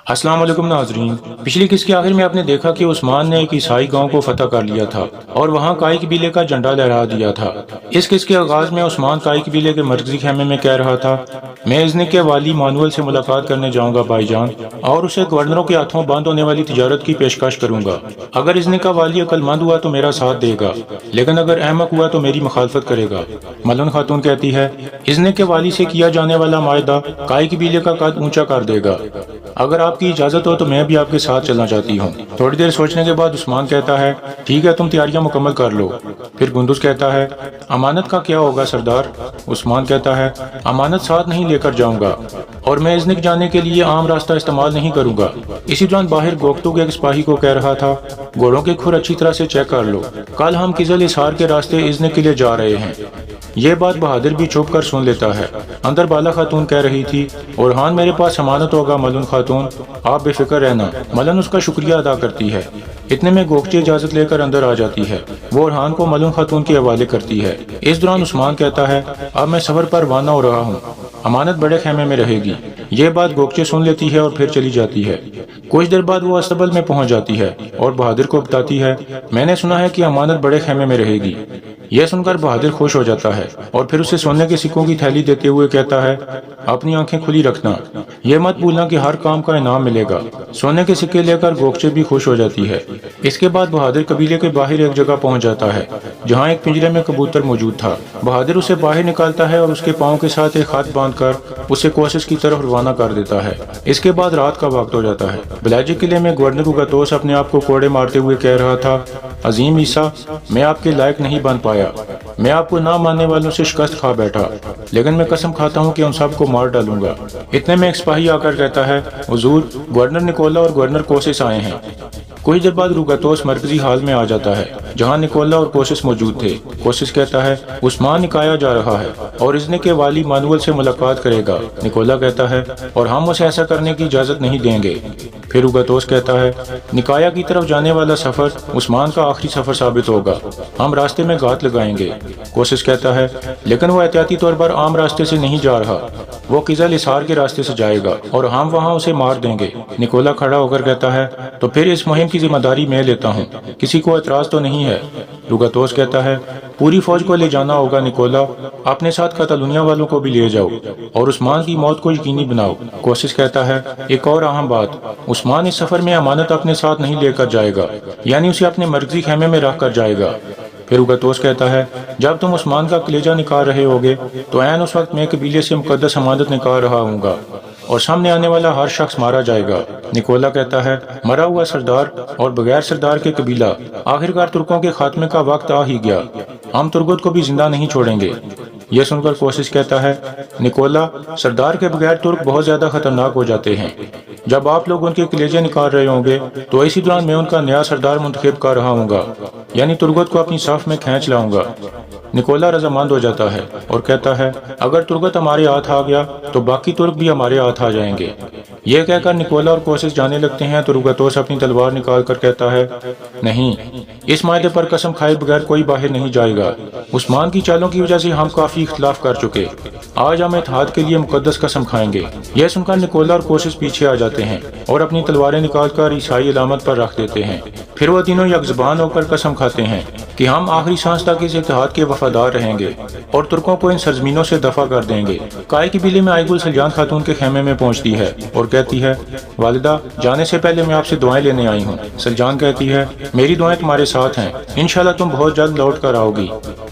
السلام علیکم ناظرین، پچھلی قسط کے آخر میں آپ نے دیکھا کہ عثمان نے ایک عیسائی گاؤں کو فتح کر لیا تھا اور وہاں کائی قبیلے کا جھنڈا لہرا دیا تھا۔ اس قسط کے آغاز میں عثمان کائی قبیلے کے مرکزی خیمے میں کہہ رہا تھا، میں ازنک کے والی مانوئل سے ملاقات کرنے جاؤں گا بھائی جان، اور اسے گورنروں کے ہاتھوں بند ہونے والی تجارت کی پیشکش کروں گا۔ اگر ازنک کا والی عقل مند ہوا تو میرا ساتھ دے گا، لیکن اگر احمق ہوا تو میری مخالفت کرے گا۔ ملن خاتون کہتی ہے، ازنک کے والی سے کیا جانے والا معاہدہ کائی قبیلے کا قد اونچا کر دے گا۔ اگر آپ کی اجازت ہو تو میں بھی آپ کے ساتھ چلنا چاہتی ہوں۔ تھوڑی دیر سوچنے کے بعد عثمان کہتا ہے، ٹھیک ہے، تم تیاریاں مکمل کر لو۔ پھر گندز کہتا ہے، امانت کا کیا ہوگا سردار؟ عثمان کہتا ہے، امانت ساتھ نہیں لے کر جاؤں گا، اور میں ازنک جانے کے لیے عام راستہ استعمال نہیں کروں گا۔ اسی دوران باہر گوگتو ایک سپاہی کو کہہ رہا تھا، گھوڑوں کے کھر اچھی طرح سے چیک کر لو، کل ہم کزل اسار کے راستے ازنک کے لیے جا رہے ہیں۔ یہ بات بہادر بھی چھپ کر سن لیتا ہے۔ اندر بالا خاتون کہہ رہی تھی، اورحان میرے پاس امانت ہوگا ملن خاتون، آپ بے فکر رہنا۔ ملن اس کا شکریہ ادا کرتی ہے۔ اتنے میں گوگچی اجازت لے کر اندر آ جاتی ہے۔ وہ اورحان کو ملن خاتون کے حوالے کرتی ہے۔ اس دوران عثمان کہتا ہے، اب میں سفر پر روانہ ہو رہا ہوں، امانت بڑے خیمے میں رہے گی۔ یہ بات گوگچی سن لیتی ہے اور پھر چلی جاتی ہے۔ کچھ دیر بعد وہ استبل میں پہنچ جاتی ہے اور بہادر کو بتاتی ہے، میں نے سنا ہے کہ امانت بڑے خیمے میں رہے گی۔ یہ سن کر بہادر خوش ہو جاتا ہے اور پھر اسے سونے کے سکوں کی تھیلی دیتے ہوئے کہتا ہے، اپنی آنکھیں کھلی رکھنا، یہ مت بھولنا کہ ہر کام کا انعام ملے گا۔ سونے کے سکے لے کر گوگچی بھی خوش ہو جاتی ہے۔ اس کے بعد بہادر قبیلے کے باہر ایک جگہ پہنچ جاتا ہے جہاں ایک پنجرے میں کبوتر موجود تھا۔ بہادر اسے باہر نکالتا ہے اور اس کے پاؤں کے ساتھ ایک خط باندھ کر اسے کوشش کی طرف روانہ کر دیتا ہے۔ اس کے بعد رات کا وقت ہو جاتا ہے۔ بلاجی قلعے میں گورنر اوگاتوس اپنے آپ کو کوڑے مارتے ہوئے کہہ رہا تھا، عظیم عیسیٰ، میں آپ کے لائق نہیں بن پایا، میں آپ کو نہ ماننے والوں سے شکست کھا بیٹھا، لیکن میں قسم کھاتا ہوں کہ ان سب کو مار ڈالوں گا۔ اتنے میں ایک سپاہی آ کر کہتا ہے، حضور، گورنر نکولا اور گورنر کوسس آئے ہیں۔ کچھ دیر بعد اوگاتوس مرکزی حال میں آ جاتا ہے جہاں نکولا اور کوسس موجود تھے۔ کوسس کہتا ہے، عثمان نکایا جا رہا ہے اور ازنک کے والی مانوئل سے ملاقات کرے گا۔ نکولا کہتا ہے، اور ہم اسے ایسا کرنے کی اجازت نہیں دیں گے۔ پھر اوگاتوس کہتا ہے، نکایا کی طرف جانے والا سفر عثمان کا آخری سفر ثابت ہوگا، ہم راستے میں گھات لگائیں گے۔ کوسس کہتا ہے، لیکن وہ احتیاطی طور پر عام راستے سے نہیں جا رہا، وہ قزل اسار کے راستے سے جائے گا اور ہم وہاں اسے مار دیں گے۔ نکولا کھڑا ہو کر کہتا ہے، تو پھر اس مہم کی ذمہ داری میں لیتا ہوں، کسی کو اعتراض تو نہیں ہے؟ اوگاتوس کہتا ہے، پوری فوج کو لے جانا ہوگا نکولا، اپنے ساتھ کاتالونیا والوں کو بھی لے جاؤ اور عثمان کی موت کو یقینی بناؤ۔ کوسس کہتا ہے، ایک اور اہم بات، عثمان اس سفر میں امانت اپنے ساتھ نہیں لے کر جائے گا، یعنی اسے اپنے مرکزی خیمے میں رکھ کر جائے گا۔ پھر اوگاتوس کہتا ہے، جب تم عثمان کا کلیجہ نکال رہے ہوگے تو عین اس وقت میں قبیلے سے مقدس امانت نکال رہا ہوں گا اور سامنے آنے والا ہر شخص مارا جائے گا۔ نکولا کہتا ہے، مرا ہوا سردار اور بغیر سردار کے قبیلہ، آخرکار ترکوں کے خاتمے کا وقت آ ہی گیا، ہم ترگت کو بھی زندہ نہیں چھوڑیں گے۔ یہ سن کر کوسس کہتا ہے، نکولا، سردار کے بغیر ترک بہت زیادہ خطرناک ہو جاتے ہیں، جب آپ لوگ ان کے کلیجے نکال رہے ہوں گے تو اسی دوران میں ان کا نیا سردار منتخب کر رہا ہوں گا، یعنی ترگت کو اپنی صف میں کھینچ لاؤں گا۔ نکولا رضامند ہو جاتا ہے اور کہتا ہے، اگر ترگت ہمارے ہاتھ آ گیا تو باقی ترک بھی ہمارے ہاتھ آ جائیں گے۔ یہ کہہ کر نکولا اور کوسس جانے لگتے ہیں تو اوگاتوس اپنی تلوار نکال کر کہتا ہے، نہیں، اس معاہدے پر قسم کھائے بغیر کوئی باہر نہیں جائے گا۔ عثمان کی چالوں کی وجہ سے ہم کافی اختلاف کر چکے، آج ہم اتحاد کے لیے مقدس قسم کھائیں گے۔ یہ سن کر نکولا اور کوسس پیچھے آ جاتے ہیں اور اپنی تلواریں نکال کر عیسائی علامت پر رکھ دیتے ہیں۔ پھر وہ تینوں یک زبان ہو کر قسم کھاتے ہیں کہ ہم آخری سانس تک اس اتحاد کے وفادار رہیں گے اور ترکوں کو ان سرزمینوں سے دفع کر دیں گے۔ کائی قبیلے میں آئی گل سلجان خاتون کے خیمے میں پہنچتی ہے اور کہتی ہے، والدہ، جانے سے پہلے میں آپ سے دعائیں لینے آئی ہوں۔ سلجان کہتی ہے، میری دعائیں تمہارے ساتھ ہیں، انشاءاللہ تم بہت جلد لوٹ کر آؤ گی۔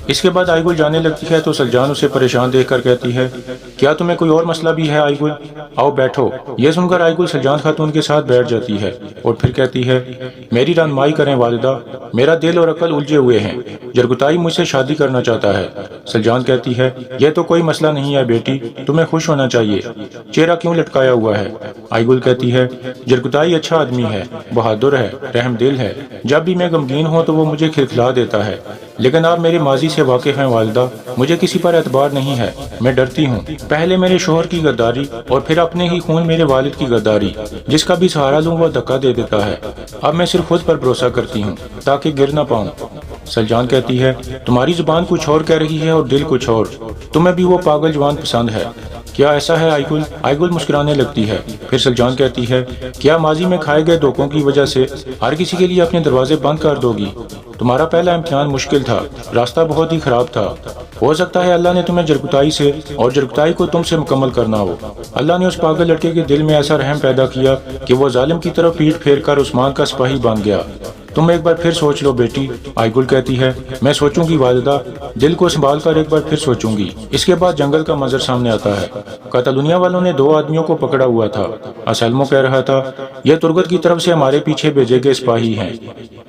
اس کے بعد آئی گل جانے لگتی ہے تو سلجان اسے پریشان دیکھ کر کہتی ہے، کیا تمہیں کوئی اور مسئلہ بھی ہے آئی گل؟ آؤ بیٹھو۔ یہ سن کر آئی گل سلجان خاتون کے ساتھ بیٹھ جاتی ہے اور پھر کہتی ہے، میری رہنمائی کریں والدہ، میرا دل اور عقل الجھے ہوئے ہیں، جرگتائی مجھ سے شادی کرنا چاہتا ہے۔ سلجان کہتی ہے، یہ تو کوئی مسئلہ نہیں ہے بیٹی، تمہیں خوش ہونا چاہیے، چہرہ کیوں لٹکایا ہوا ہے؟ آئی گل کہتی ہے، جرگتائی اچھا آدمی ہے، بہادر ہے، رحم دل ہے، جب بھی میں غمگین ہوں تو وہ مجھے کھلکھلا دیتا ہے، لیکن آپ میرے ماضی سے واقف ہیں والدہ، مجھے کسی پر اعتبار نہیں ہے، میں ڈرتی ہوں، پہلے میرے شوہر کی غداری اور پھر اپنے ہی خون میرے والد کی غداری، جس کا بھی سہارا لوں وہ دھکا دے دیتا ہے، اب میں صرف خود پر بھروسہ کرتی ہوں تاکہ گر نہ پاؤں۔ سلجان کہتی ہے، تمہاری زبان کچھ اور کہہ رہی ہے اور دل کچھ اور، تمہیں بھی وہ پاگل جوان پسند ہے۔ کیا ایسا ہے آئی گل؟ آئی گل مسکرانے لگتی ہے۔ پھر سلجان کہتی ہے، کیا ماضی میں کھائے گئے دھوکوں کی وجہ سے ہر کسی کے لیے اپنے دروازے بند کر دو گی؟ تمہارا پہلا امتحان مشکل تھا، راستہ بہت ہی خراب تھا، ہو سکتا ہے اللہ نے تمہیں جرگتائی سے اور جرگتائی کو تم سے مکمل کرنا ہو۔ اللہ نے اس پاگل لڑکے کے دل میں ایسا رحم پیدا کیا کہ وہ ظالم کی طرف پیٹ پھیر کر عثمان کا سپاہی بن گیا۔ تم ایک بار پھر سوچ لو بیٹی۔ آئی گل کہتی ہے، میں سوچوں گی والدہ، دل کو سنبھال کر ایک بار پھر سوچوں گی۔ اس کے بعد جنگل کا منظر سامنے آتا ہے۔ کاتالونیا والوں نے 2 آدمیوں کو پکڑا ہوا تھا۔ اسلمو کہہ رہا تھا، یہ ترگت کی طرف سے ہمارے پیچھے بھیجے گئے سپاہی ہیں۔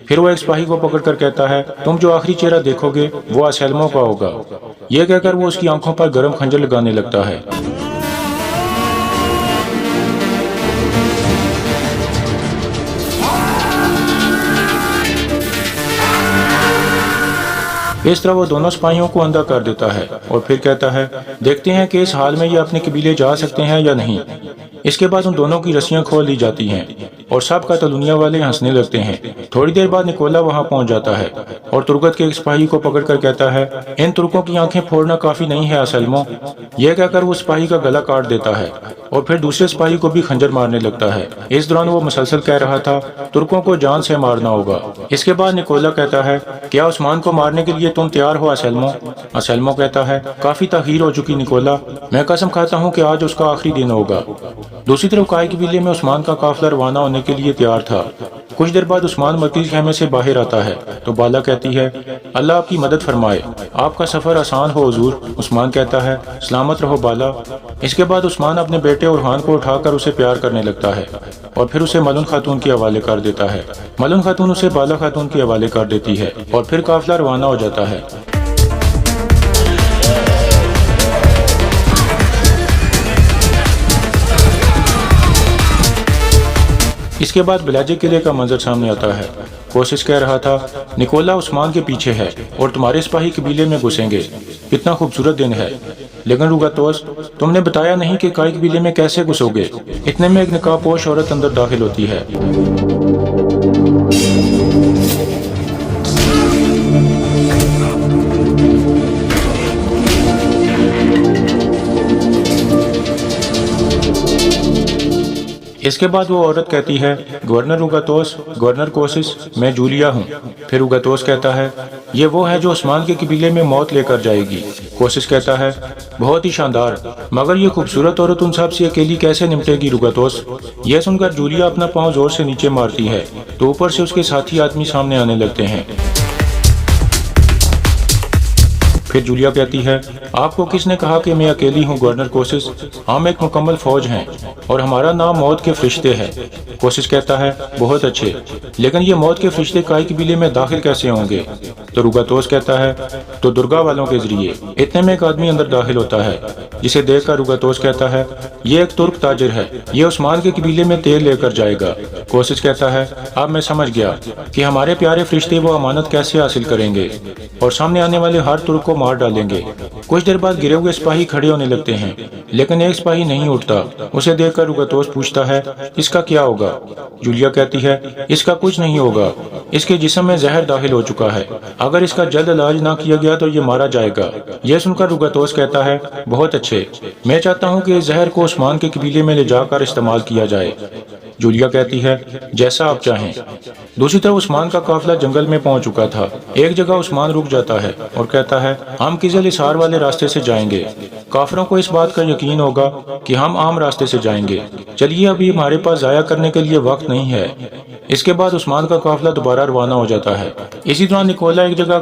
پھر وہ ایک سپاہی کو پکڑ کر کہتا ہے، تم جو آخری چہرہ دیکھو گے وہ اسلمو کا ہوگا۔ یہ کہہ کر وہ اس کی آنکھوں پر گرم خنجر لگانے لگتا ہے۔ اس طرح وہ دونوں سپاہیوں کو اندھا کر دیتا ہے اور پھر کہتا ہے، دیکھتے ہیں کہ اس حال میں یہ اپنے قبیلے جا سکتے ہیں یا نہیں۔ اس کے بعد ان دونوں کی رسیاں کھول لی جاتی ہیں اور سب کاتالونیا والے ہنسنے لگتے ہیں۔ تھوڑی دیر بعد نکولا وہاں پہنچ جاتا ہے اور ترگت کے ایک سپاہی کو پکڑ کر کہتا ہے، ان ترکوں کی آنکھیں پھوڑنا کافی نہیں ہے اسلمو۔ یہ کہہ کر وہ سپاہی کا گلا کاٹ دیتا ہے اور پھر دوسرے سپاہی کو بھی خنجر مارنے لگتا ہے۔ اس دوران وہ مسلسل کہہ رہا تھا، ترکوں کو جان سے مارنا ہوگا۔ اس کے بعد نکولا کہتا ہے، کیا عثمان کو مارنے کے لیے تم تیار ہو اسلمو؟ اسلمو کہتا ہے، کافی تاخیر ہو چکی نکولا، میں قسم کھاتا ہوں کہ آج اس کا آخری دن ہوگا۔ دوسری طرف کائی قبیلے میں عثمان کا قافلہ روانہ ہونے کے لیے تیار تھا۔ کچھ دیر بعد عثمان مرکزی خیمے سے باہر آتا ہے تو بالا کہتی ہے، اللہ آپ کی مدد فرمائے، آپ کا سفر آسان ہو حضور۔ عثمان کہتا ہے، سلامت رہو بالا۔ اس کے بعد عثمان اپنے بیٹے اورحان کو اٹھا کر اسے پیار کرنے لگتا ہے اور پھر اسے ملن خاتون کے حوالے کر دیتا ہے۔ ملن خاتون اسے بالا خاتون کے حوالے کر دیتی ہے اور پھر قافلہ روانہ ہو جاتا ہے۔ اس کے بعد بلاجے قلعے کا منظر سامنے آتا ہے۔ کوشش کہہ رہا تھا، نکولا عثمان کے پیچھے ہے اور تمہارے سپاہی قبیلے میں گھسیں گے، کتنا خوبصورت دن ہے۔ لیکن روگاتوس، تم نے بتایا نہیں کہ کائی قبیلے میں کیسے گھسو گے۔ اتنے میں ایک نقاب پوش عورت اندر داخل ہوتی ہے۔ اس کے بعد وہ عورت کہتی ہے، گورنر روگاتوس، گورنر کوسس، میں جولیا ہوں۔ پھر روگاتوس کہتا ہے، یہ وہ ہے جو عثمان کے قبیلے میں موت لے کر جائے گی۔ کوسس کہتا ہے، بہت ہی شاندار، مگر یہ خوبصورت عورت ان سب سے اکیلی کیسے نمٹے گی روگاتوس؟ یہ سن کر جولیا اپنا پاؤں زور سے نیچے مارتی ہے تو اوپر سے اس کے ساتھی آدمی سامنے آنے لگتے ہیں۔ پھر جولیا کہتی ہے، آپ کو کس نے کہا کہ میں اکیلی ہوں گورنر کوسس؟ ہم ایک مکمل فوج ہیں اور ہمارا نام موت کے فرشتے ہے۔ کوسس کہتا ہے، بہت اچھے، لیکن یہ موت کے فرشتے کائی قبیلے میں داخل کیسے ہوں گے؟ تو روگاتوس کہتا ہے، تو درگا والوں کے ذریعے۔ اتنے میں ایک آدمی اندر داخل ہوتا ہے جسے دیکھ کر روگاتوس کہتا ہے، یہ ایک ترک تاجر ہے، یہ عثمان کے قبیلے میں تیل لے کر جائے گا۔ کوسس کہتا ہے، اب میں سمجھ گیا کہ ہمارے پیارے فرشتے وہ امانت کیسے حاصل کریں گے اور سامنے آنے والے ہر ترک کو مار ڈالیں گے۔ کچھ دیر بعد گرے ہوئے سپاہی کھڑے ہونے لگتے ہیں لیکن ایک سپاہی نہیں اٹھتا۔ اسے دیکھ کر روگاتوس پوچھتا ہے، اس کا کیا ہوگا؟ جولیا کہتی ہے، اس کا کچھ نہیں ہوگا، اس کے جسم میں زہر داخل ہو چکا ہے، اگر اس کا جلد علاج نہ کیا گیا تو یہ مارا جائے گا۔ یہ سن کر روگاتوس کہتا ہے، بہت اچھے، میں چاہتا ہوں کہ اس زہر کو عثمان کے قبیلے میں لے جا کر استعمال کیا جائے۔ جولیا کہتی ہے، جیسا آپ چاہیں۔ دوسری طرف عثمان کا قافلہ جنگل میں پہنچ چکا تھا۔ ایک جگہ عثمان رک جاتا ہے اور کہتا ہے، ہم قزل حصار والے راستے سے جائیں گے۔ کافروں کو اس بات کا یقین ہوگا کہ ہم عام راستے سے جائیں گے، چلیے ابھی ہمارے پاس ضائع کرنے کے لیے وقت نہیں ہے۔ اس کے بعد عثمان کا قافلہ دوبارہ روانہ ہو جاتا ہے۔ اسی طرح نکولا ایک جگہ